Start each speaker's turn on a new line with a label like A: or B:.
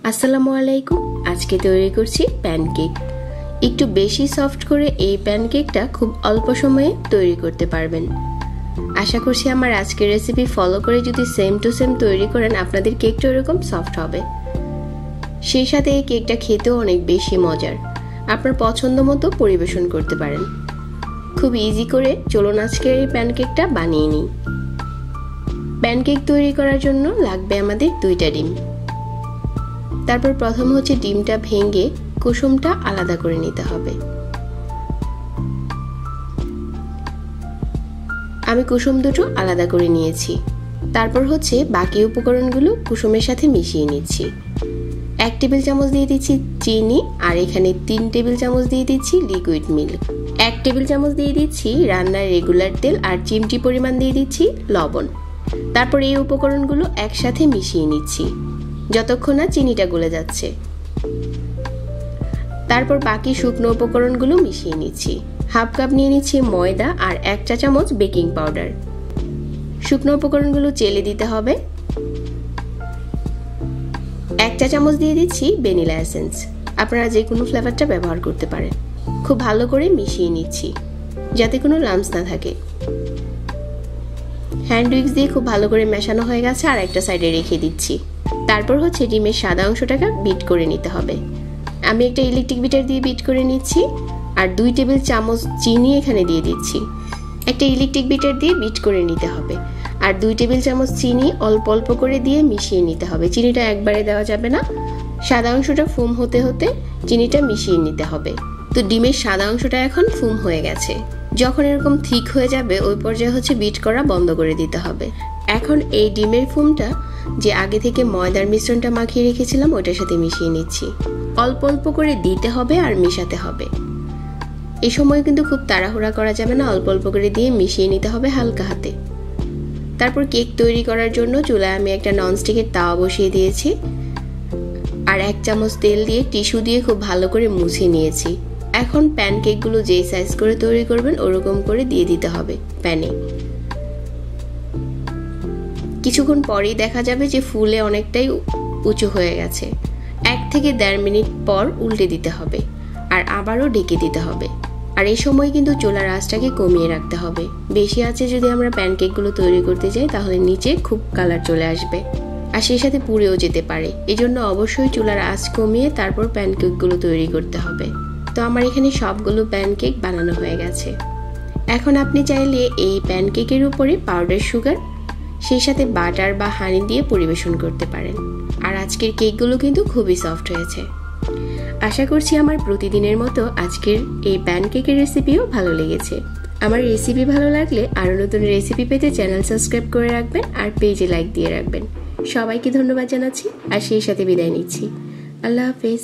A: আসসালামু আলাইকুম। আজকে তৈরি করছি প্যানকেক। একটু বেশি সফট করে এই প্যানকেকটা খুব অল্প সময়ে তৈরি করতে পারবেন। আশা করছি আমার আজকের রেসিপি ফলো করে যদি সেম টু সেম তৈরি করেন আপনাদের কেকটা এরকম সফট হবে। সেই সাথে এই কেকটা খেতেও অনেক বেশি মজার। আপনার পছন্দ মতো পরিবেশন করতে পারেন। খুব ইজি করে চলুন আজকের এই প্যানকেকটা বানিয়ে নিই। প্যানকেক তৈরি করার জন্য লাগবে আমাদের 2টা ডিম। তারপর প্রথম হচ্ছে ডিমটা ভেঙে কুসুমটা আলাদা করে নিতে হবে। আমি কুসুম দুটো আলাদা করে নিয়েছি। তারপর হচ্ছে বাকি উপকরণগুলো কুসুমের সাথে মিশিয়ে নিচ্ছি। 1 টেবিল চামচ দিয়ে দিচ্ছি চিনি, আর এখানে 3 টেবিল চামচ দিয়ে দিচ্ছি লিকুইড মিল্ক। 1 টেবিল চামচ দিয়ে দিচ্ছি রান্নার রেগুলার তেল, আর চিমটি পরিমাণ দিয়ে দিচ্ছি লবণ। তারপর এই উপকরণগুলো একসাথে মিশিয়ে নিচ্ছি যতক্ষণ না চিনিটা গলে যাচ্ছে। তারপর বাকি শুকনো উপকরণগুলো মিশিয়ে নিচ্ছি। হাফ কাপ নিয়ে নিচ্ছি ময়দা আর 1 চা চামচ বেকিং পাউডার। শুকনো উপকরণগুলো চেলে দিতে হবে। 1 চা চামচ দিয়ে দিচ্ছি ভ্যানিলা এসেন্স। আপনারা যে কোনো ফ্লেভারটা ব্যবহার করতে পারেন। খুব ভালো করে মিশিয়ে নিচ্ছি যাতে কোনো লাম্পস না থাকে। হ্যান্ড উইক্স দিয়ে খুব ভালো করে মেশানো হয়ে গেছে, আর একটা সাইডে রেখে দিচ্ছি। তারপর হচ্ছে ডিমের সাদা অংশটাকে বিট করে নিতে হবে। আমি একটা ইলেকট্রিক বিটার দিয়ে বিট করে নিচ্ছি, আর 2 টেবিল চামচ চিনি এখানে দিয়ে দিচ্ছি। একটা ইলেকট্রিক বিটার দিয়ে বিট করে নিতে হবে, আর 2 টেবিল চামচ চিনি অল্প অল্প করে দিয়ে মিশিয়ে নিতে হবে। চিনিটা একবারে দেওয়া যাবে না, সাদা অংশটা ফুম হতে হতে চিনিটা মিশিয়ে নিতে হবে। তো ডিমের সাদা অংশটা এখন ফুম হয়ে গেছে। যখন এরকম থিক হয়ে যাবে ওই পর্যায়ে হচ্ছে বিট করা বন্ধ করে দিতে হবে। এখন এই ডিমের ফুমটা যে আগে থেকে ময়দার মিশ্রণটা মাখিয়ে রেখেছিলাম ওটার সাথে মিশিয়ে নিচ্ছি। অল্প অল্প করে দিতে হবে আর মেশাতে হবে। এই সময় কিন্তু খুব তাড়াহুড়া করা যাবে না, অল্প অল্প করে দিয়ে মিশিয়ে নিতে হবে হালকা হাতে। তারপর কেক তৈরি করার জন্য চুলায় আমি একটা ননস্টিকের তাওয়া বসিয়ে দিয়েছি, আর 1 চামচ তেল দিয়ে টিস্যু দিয়ে খুব ভালো করে মুছে নিয়েছি। এখন প্যানকেকগুলো যেই সাইজ করে তৈরি করবেন ওরকম করে দিয়ে দিতে হবে প্যানে। কিছুক্ষণ পরেই দেখা যাবে যে ফুলে অনেকটাই উঁচু হয়ে গেছে। 1 থেকে 1.5 মিনিট পর উল্টে দিতে হবে, আর আবারও ঢেকে দিতে হবে। আর এই সময় কিন্তু চুলার আঁচটাকে কমিয়ে রাখতে হবে। বেশি আঁচে যদি আমরা প্যানকেকগুলো তৈরি করতে যাই তাহলে নিচে খুব কালার চলে আসবে, আর সেই সাথে পুড়েও যেতে পারে। এজন্য অবশ্যই চুলার আঁচ কমিয়ে তারপর প্যানকেকগুলো তৈরি করতে হবে। তো আমার এখানে সবগুলো প্যানকেক বানানো হয়ে গেছে। এখন আপনি চাইলে এই প্যানকেকের উপরে পাউডার সুগার, সেই সাথে বাটার বা হানি দিয়ে পরিবেশন করতে পারেন। আর আজকের কেকগুলো কিন্তু খুবই সফট হয়েছে। আশা করছি আমার প্রতিদিনের মতো আজকের এই প্যানকেকের রেসিপিও ভালো লেগেছে। আমার রেসিপি ভালো লাগলে আরও নতুন রেসিপি পেতে চ্যানেল সাবস্ক্রাইব করে রাখবেন, আর পেজে লাইক দিয়ে রাখবেন। সবাইকে ধন্যবাদ জানাচ্ছি, আর সেই সাথে বিদায় নিচ্ছি। আল্লাহ হাফেজ।